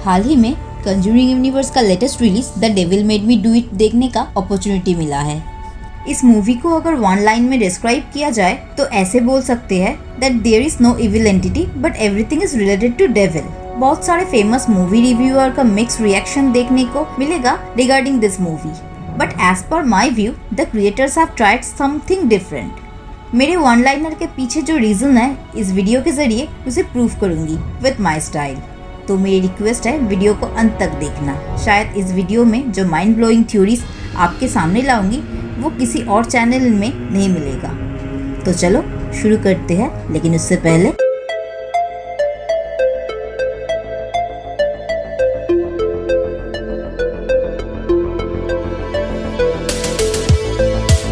हाल ही में conjuring universe का latest release the devil made me do it देखने का अपॉर्चुनिटी मिला है। इस मूवी को अगर वन लाइन में डिस्क्राइब किया जाए तो ऐसे बोल सकते हैं that there is no evil entity but everything is related to devil. बहुत सारे फेमस मूवी रिव्यूअर का मिक्स रिएक्शन देखने को मिलेगा regarding this movie, but as per my view the creators have tried something different. मेरे one liner के पीछे जो रीजन है इस वीडियो के जरिए उसे प्रूव करूंगी विद माई स्टाइल। तो मेरी रिक्वेस्ट है वीडियो को अंत तक देखना। शायद इस वीडियो में जो माइंड ब्लोइंग थ्योरीज आपके सामने लाऊंगी वो किसी और चैनल में नहीं मिलेगा। तो चलो शुरू करते हैं, लेकिन उससे पहले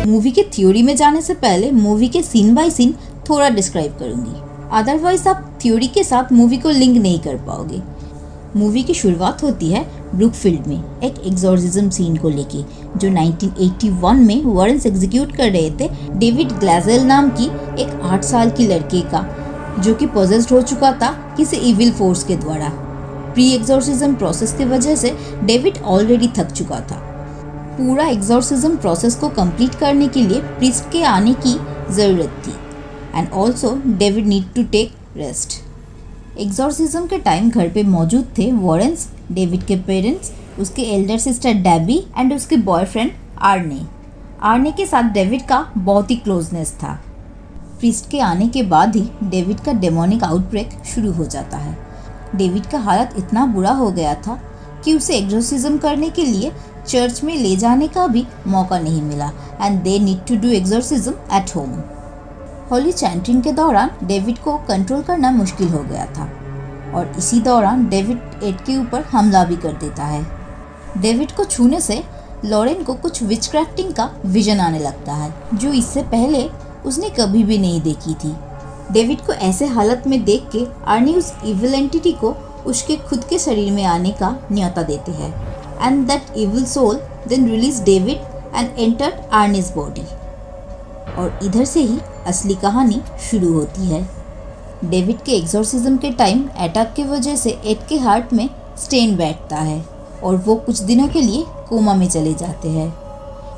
मूवी के थ्योरी में जाने से पहले मूवी के सीन बाय सीन थोड़ा डिस्क्राइब करूंगी, अदरवाइज आप थ्योरी के साथ मूवी को लिंक नहीं कर पाओगे। मूवी की शुरुआत होती है ब्रुकफील्ड में एक एक्सॉर्सिज्म सीन को लेके, जो 1981 में वॉरेंस एग्जीक्यूट कर रहे थे डेविड ग्लैजेल नाम की एक 8 साल की लड़के का, जो कि पोजेस्ड हो चुका था किसी इविल फोर्स के द्वारा। प्री एक्सॉर्सिज्म प्रोसेस की वजह से डेविड ऑलरेडी थक चुका था। पूरा एक्सॉर्सिज्म प्रोसेस को कंप्लीट करने के लिए प्रीस्ट के आने की ज़रूरत थी and also David need to take rest. Exorcism के टाइम घर पे मौजूद थे वॉरेंस, डेविड के पेरेंट्स, उसके एल्डर सिस्टर डेबी एंड उसके बॉयफ्रेंड आर्ने। आर्ने के साथ डेविड का बहुत ही क्लोजनेस था। प्रीस्ट के आने के बाद ही डेविड का डेमोनिक आउटब्रेक शुरू हो जाता है। डेविड का हालत इतना बुरा हो गया था कि उसे एक्सॉर्सिज्म करने के लिए चर्च में ले जाने का भी मौका नहीं मिला and they need to do exorcism at home. Holy chanting के दौरान डेविड को कंट्रोल करना मुश्किल हो गया था और इसी दौरान डेविड एड के ऊपर हमला भी कर देता है। डेविड को छूने से लॉरेन को कुछ विचक्राफ्टिंग का विजन आने लगता है, जो इससे पहले उसने कभी भी नहीं देखी थी। डेविड को ऐसे हालत में देख के आर्नी उस इविल एंटिटी को उसके खुद के शरीर में आने का न्योता देते हैं and that evil soul then release David and entered Arne's body. और इधर से ही असली कहानी शुरू होती है। डेविड के एक्सॉर्सिज्म के टाइम अटैक की वजह से एड के हार्ट में स्टेन बैठता है और वो कुछ दिनों के लिए कोमा में चले जाते हैं।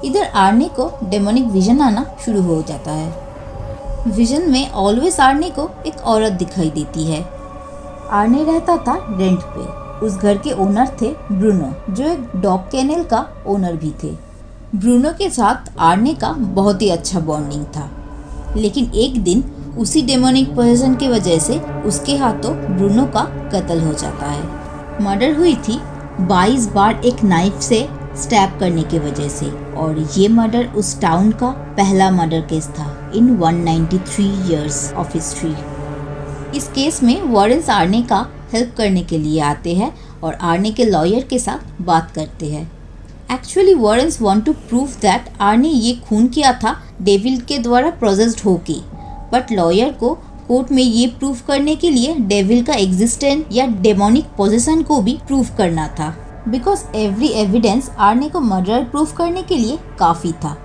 इधर आर्ने को डेमोनिक विजन आना शुरू हो जाता है। विजन में ऑलवेज आर्ने को एक औरत दिखाई देती है। आर्ने रहता था रेंट पे। उस घर के ओनर थे ब्रूनो, जो एक डॉग केनल का ओनर भी थे। ब्रूनो के साथ आर्ने का बहुत ही अच्छा बॉन्डिंग था, लेकिन एक दिन उसी डेमोनिक पोजेशन की वजह से उसके हाथों ब्रूनो का कत्ल हो जाता है। मर्डर हुई थी 22 बार एक नाइफ से स्टैब करने की वजह से, और ये मर्डर उस टाउन का पहला मर्डर केस था इन 193 इयर्स ऑफ हिस्ट्री। इस केस में वॉरेंस आर्ने का हेल्प करने के लिए आते हैं और आर्ने के लॉयर के साथ बात करते हैं। Actually Warrens want to prove that Arne ये खून किया था डेविल के द्वारा प्रोसेस्ड होके, बट लॉयर को कोर्ट में ये प्रूव करने के लिए डेविल का एग्जिस्टेंस या डेमोनिक पोजीशन को भी प्रूव करना था, बिकॉज एवरी एविडेंस आर्ने को मर्डर प्रूव करने के लिए काफ़ी था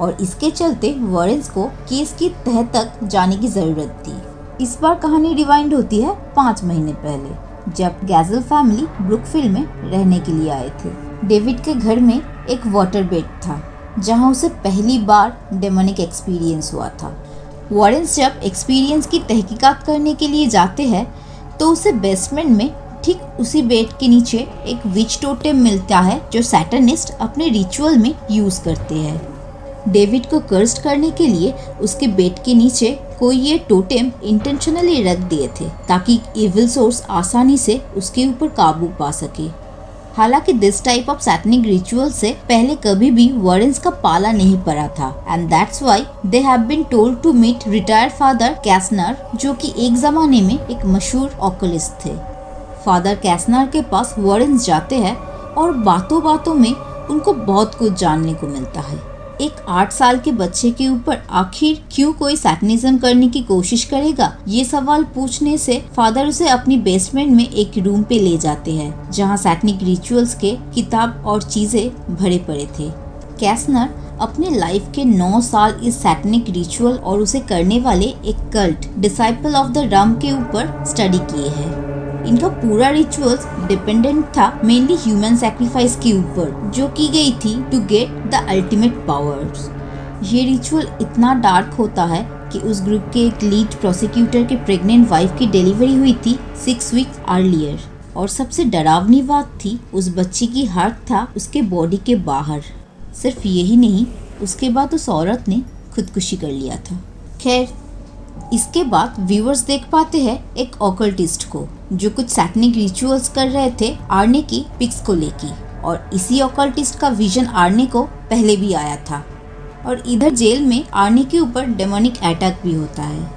और इसके चलते वॉरेंस को केस की तह तक जाने की ज़रूरत थी। इस बार कहानी रिवाइंड होती है 5 महीने पहले, जब गैजल फैमिली ब्रुकफील्ड में रहने के लिए आए थे। डेविड के घर में एक वाटर बेड था जहां उसे पहली बार डेमोनिक एक्सपीरियंस हुआ था। वॉरेंस जब एक्सपीरियंस की तहकीकात करने के लिए जाते हैं तो उसे बेसमेंट में ठीक उसी बेड के नीचे एक विच टोटेम मिलता है जो सैटनिस्ट अपने रिचुअल में यूज़ करते हैं। डेविड को कर्स्ड करने के लिए उसके बेड के नीचे कोई ये टोटेम इंटेंशनली रख दिए थे ताकि इविल सोर्स आसानी से उसके ऊपर काबू पा सके। हालांकि this type of Satanic ritual से पहले कभी भी वॉरेंस का पाला नहीं पड़ा था and that's why they have been told to meet retired father Kastner, जो कि एक जमाने में एक मशहूर ऑकलिस्ट थे। फादर कैसनर के पास वॉरेंस जाते हैं और बातों बातों में उनको बहुत कुछ जानने को मिलता है। एक 8 साल के बच्चे के ऊपर आखिर क्यों कोई सैटनिज्म करने की कोशिश करेगा, ये सवाल पूछने से फादर उसे अपनी बेसमेंट में एक रूम पे ले जाते हैं जहां सैटनिक रिचुअल्स के किताब और चीजें भरे पड़े थे। कैसनर अपने लाइफ के 9 साल इस सैटनिक रिचुअल और उसे करने वाले एक cult disciple of the rum के ऊपर स्टडी किए हैं। इनका पूरा रिचुअल्स डिपेंडेंट था मेनली ह्यूमन सैक्रिफाइस के ऊपर, जो की गई थी to get the ultimate powers. ये रिचुअल इतना डार्क होता है कि उस ग्रुप के एक लीड प्रोसिक्यूटर के प्रेग्नेंट वाइफ की डिलीवरी हुई थी 6 वीक्स अर्लियर, और सबसे डरावनी बात थी उस बच्चे की हार्ट था उसके बॉडी के बाहर। सिर्फ यही नहीं, उसके बाद उस औरत ने खुदकुशी कर लिया था। खैर, इसके बाद व्यूअर्स देख पाते हैं एक ऑकल्टिस्ट को जो कुछ सैटनिक रिचुअल्स कर रहे थे आर्ने की पिक्स को लेके, और इसी ऑकल्टिस्ट का विजन आर्ने को पहले भी आया था। और इधर जेल में आर्ने के ऊपर डेमोनिक अटैक भी होता है।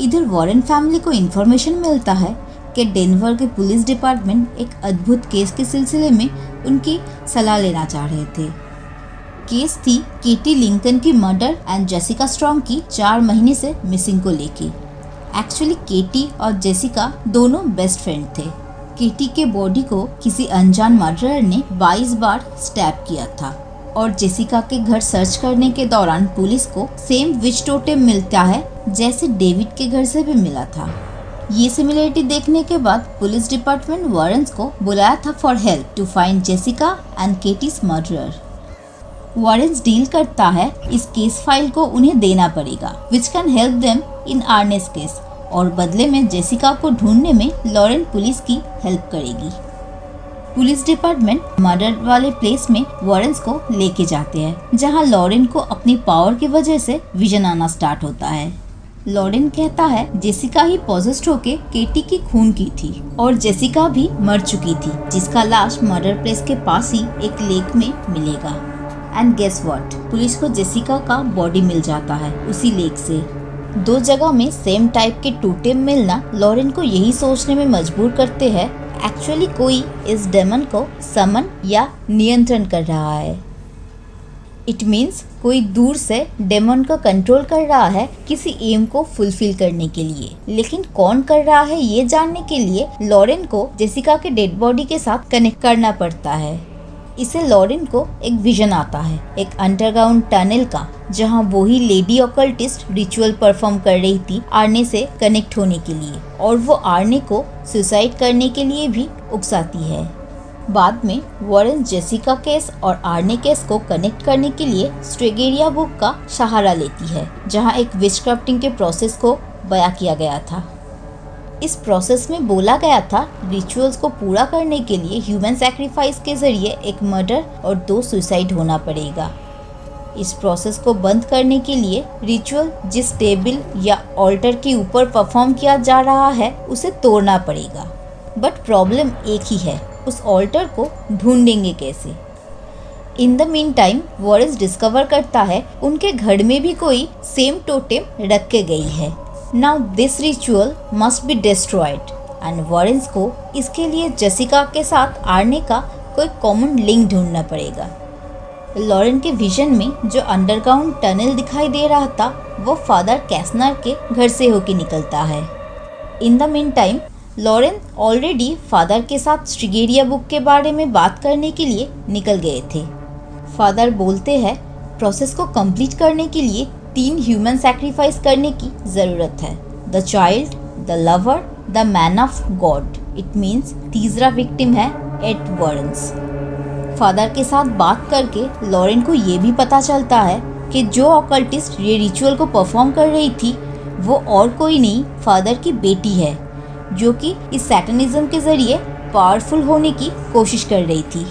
इधर वॉरेन फैमिली को इन्फॉर्मेशन मिलता है कि डेनवर के पुलिस डिपार्टमेंट एक अद्भुत केस के सिलसिले में उनकी सलाह लेना चाह रहे थे। केस थी केटी लिंकन की मर्डर एंड जेसिका स्ट्रॉन्ग की 4 महीने से मिसिंग को लेके। एक्चुअली केटी और जेसिका दोनों बेस्ट फ्रेंड थे। केटी के बॉडी को किसी अनजान मर्डरर ने 22 बार स्टैब किया था, और जेसिका के घर सर्च करने के दौरान पुलिस को सेम विच टोटेम मिलता है जैसे डेविड के घर से भी मिला था। ये सिमिलरिटी देखने के बाद पुलिस डिपार्टमेंट वॉरेन्स को बुलाया था for help to find Jessica and Katie's murderer. Warrens deal करता है इस केस फाइल को उन्हें देना पड़ेगा which can help them in Arne's case, और बदले में जेसिका को ढूंढने में लॉरेन पुलिस की हेल्प करेगी। पुलिस डिपार्टमेंट मर्डर वाले प्लेस में वॉरेन्स को लेके जाते हैं, जहां लॉरेन को अपनी पावर की वजह से विजन आना स्टार्ट होता है। लॉरेन कहता है जेसिका ही पॉजेस्ड होके केटी की खून की थी, और जेसिका भी मर चुकी थी, जिसका लाश मर्डर प्लेस के पास ही एक लेक में मिलेगा। एंड गेस व्हाट, पुलिस को जेसिका का बॉडी मिल जाता है उसी लेक से। 2 जगह में सेम टाइप के टोटेम मिलना लॉरेन को यही सोचने में मजबूर करते हैं एक्चुअली कोई इस डेमन को समन या नियंत्रण कर रहा है। इट मीन्स कोई दूर से डेमन को कंट्रोल कर रहा है किसी एम को फुलफिल करने के लिए। लेकिन कौन कर रहा है ये जानने के लिए लॉरेन को जेसिका के डेड बॉडी के साथ कनेक्ट करना पड़ता है। इसे लॉरेन को एक विजन आता है एक अंडरग्राउंड टनल का, जहां वो ही लेडी ऑकल्टिस्ट रिचुअल परफॉर्म कर रही थी आर्ने से कनेक्ट होने के लिए, और वो आर्ने को सुसाइड करने के लिए भी उकसाती है। बाद में वॉरेन जेसिका केस और आर्ने केस को कनेक्ट करने के लिए स्ट्रेगेरिया बुक का सहारा लेती है, जहां एक विच क्राफ्टिंग के प्रोसेस को बयां किया गया था। इस प्रोसेस में बोला गया था रिचुअल्स को पूरा करने के लिए ह्यूमन सैक्रिफाइस के जरिए एक मर्डर और 2 सुसाइड होना पड़ेगा। इस प्रोसेस को बंद करने के लिए रिचुअल जिस टेबल या ऑल्टर के ऊपर परफॉर्म किया जा रहा है उसे तोड़ना पड़ेगा। बट प्रॉब्लम एक ही है, उस ऑल्टर को ढूंढेंगे कैसे। इन the mean time Warren's discover करता है उनके घर में भी कोई सेम टोटेम रख के गई है। Now this ritual must be destroyed, and Warren's को इसके लिए जेसिका के साथ आर्ने का कोई कॉमन लिंक ढूंढना पड़ेगा। लॉरेन के विजन में जो अंडरग्राउंड टनल दिखाई दे रहा था वो फादर कैसनर के घर से होके निकलता है। In the meantime Lorraine already father के साथ स्ट्रेगेरिया बुक के बारे में बात करने के लिए निकल गए थे। फादर बोलते हैं प्रोसेस को कंप्लीट करने के लिए 3 ह्यूमन सैक्रिफाइस करने की ज़रूरत है, the child, the lover, the man of God. It means तीसरा विक्टिम है एड वॉरेन्स। फादर के साथ बात करके लॉरेन को ये भी पता चलता है कि जो ऑकल्टिस्ट ये रिचुअल को परफॉर्म कर रही थी वो और कोई नहीं फादर की बेटी है, जो कि इस सैटनिज्म के ज़रिए पावरफुल होने की कोशिश कर रही थी।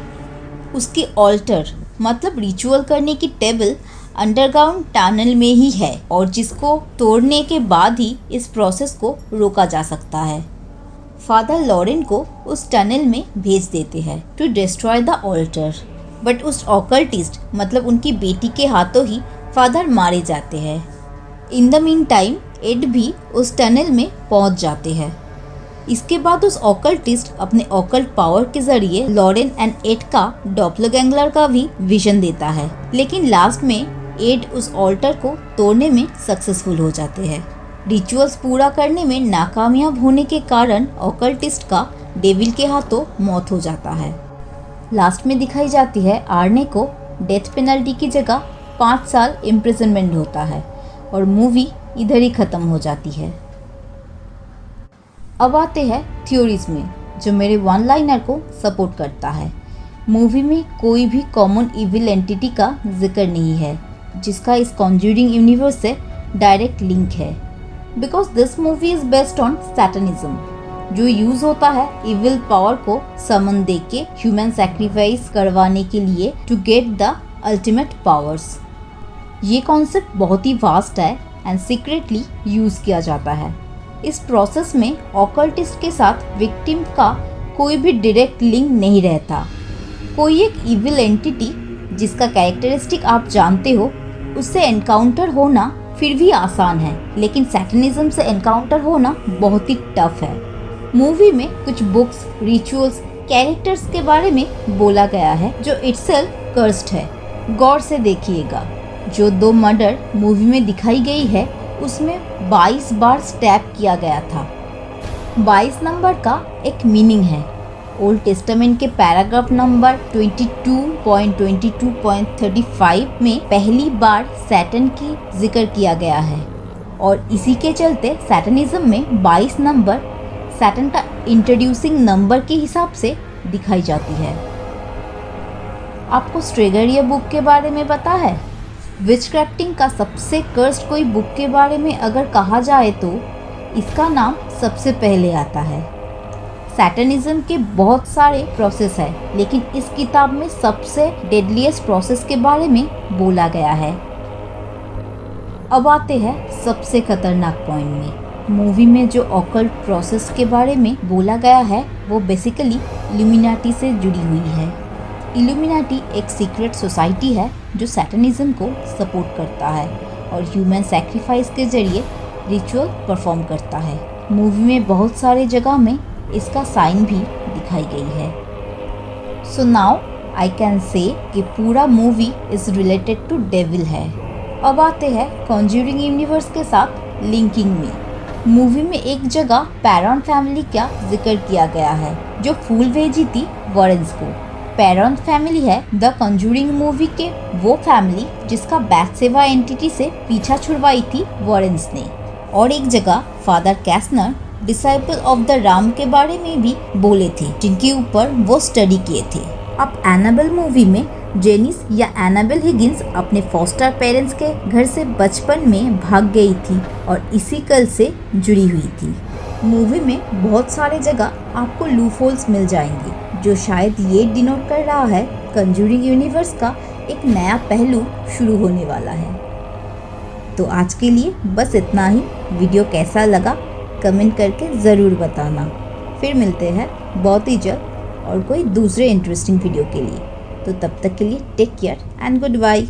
उसकी ऑल्टर मतलब रिचुअल करने की टेबल अंडरग्राउंड टनल में ही है, और जिसको तोड़ने के बाद ही इस प्रोसेस को रोका जा सकता है। फादर लॉरेन को उस टनल में भेज देते हैं to destroy the altar, but उस ऑकल्टिस्ट मतलब उनकी बेटी के हाथों ही फादर मारे जाते हैं। In the meantime Ed भी उस टनल में पहुंच जाते हैं। इसके बाद उस ऑकल्टिस्ट अपने ऑकल्ट पावर के जरिए लॉरेन एंड एड का डॉपलगैंगलर का भी विजन देता है, लेकिन लास्ट में एड उस ऑल्टर को तोड़ने में सक्सेसफुल हो जाते हैं। रिचुअल्स पूरा करने में नाकामयाब होने के कारण ऑकल्टिस्ट का डेविल के हाथों मौत हो जाता है। लास्ट में दिखाई जाती है आर्ने को डेथ पेनल्टी की जगह 5 साल इम्प्रिजनमेंट होता है, और मूवी इधर ही ख़त्म हो जाती है। अब आते हैं थ्योरीज में, जो मेरे वन लाइनर को सपोर्ट करता है। मूवी में कोई भी कॉमन इविल एंटिटी का जिक्र नहीं है जिसका इस कॉन्ज्यूरिंग यूनिवर्स से डायरेक्ट लिंक है, because this movie is based on Satanism, जो यूज होता है इविल पावर को समन दे के ह्यूमन सैक्रिफाइस करवाने के लिए to get the ultimate powers. ये कॉन्सेप्ट बहुत ही वास्ट है एंड सीक्रेटली यूज किया जाता है। इस प्रोसेस में ऑकल्टिस्ट के साथ विक्टिम का कोई भी डायरेक्ट लिंक नहीं रहता। कोई एक इविल एंटिटी जिसका कैरेक्टरिस्टिक आप जानते हो, उससे एनकाउंटर होना फिर भी आसान है, लेकिन सैटनिज्म से एनकाउंटर होना बहुत ही टफ है। मूवी में कुछ बुक्स, रिचुअल्स, कैरेक्टर्स के बारे में बोला गया है जो इटसेल्फ कर्स्ड है। गौर से देखिएगा, जो 2 मर्डर मूवी में दिखाई गई है उसमें 22 बार स्टैब किया गया था। 22 नंबर का एक मीनिंग है। ओल्ड टेस्टामेंट के पैराग्राफ नंबर 22.22.35 में पहली बार सैटन की जिक्र किया गया है और इसी के चलते सैटनिज्म में 22 नंबर सैटन का इंट्रोड्यूसिंग नंबर के हिसाब से दिखाई जाती है। आपको स्ट्रेगरिया बुक के बारे में पता है? विचक्राफ्टिंग का सबसे कर्स्ड कोई बुक के बारे में अगर कहा जाए तो इसका नाम सबसे पहले आता है। सैटनिज्म के बहुत सारे प्रोसेस है, लेकिन इस किताब में सबसे डेडलीस्ट प्रोसेस के बारे में बोला गया है। अब आते हैं सबसे खतरनाक पॉइंट में। मूवी में जो ऑकल्ट प्रोसेस के बारे में बोला गया है वो बेसिकली इल्यूमिनाटी से जुड़ी हुई है। इल्यूमिनाटी एक सीक्रेट सोसाइटी है जो सैटनिज्म को सपोर्ट करता है और ह्यूमन सैक्रिफाइस के जरिए रिचुअल परफॉर्म करता है। मूवी में बहुत सारे जगह में इसका साइन भी दिखाई गई है। So now I can say कि पूरा movie is related to devil है। अब आते हैं कॉन्ज्यूरिंग यूनिवर्स के साथ लिंकिंग में। मूवी में एक जगह पैरॉन फैमिली का जिक्र किया गया है जो फूल भेजी थी वॉरेंस को। पैरॉन फैमिली है द कॉन्ज्यूरिंग मूवी के वो फैमिली जिसका बैथसेबा एंटिटी से पीछा छुड़वाई थी वॉरेंस ने। और एक जगह father Kastner disciple of the ram के बारे में भी बोले थे जिनके ऊपर वो स्टडी किए थे। अब एनाबेल मूवी में जेनिस या एनाबेल हिगिंस अपने फॉस्टर पेरेंट्स के घर से बचपन में भाग गई थी और इसी कल से जुड़ी हुई थी। मूवी में बहुत सारे जगह आपको लूपहोल्स मिल जाएंगे जो शायद ये डिनोट कर रहा है कॉन्ज्यूरिंग यूनिवर्स का एक नया पहलू शुरू होने वाला है। तो आज के लिए बस इतना ही। वीडियो कैसा लगा कमेंट करके ज़रूर बताना। फिर मिलते हैं बहुत ही जल्द और कोई दूसरे इंटरेस्टिंग वीडियो के लिए। तो तब तक के लिए take care and good bye.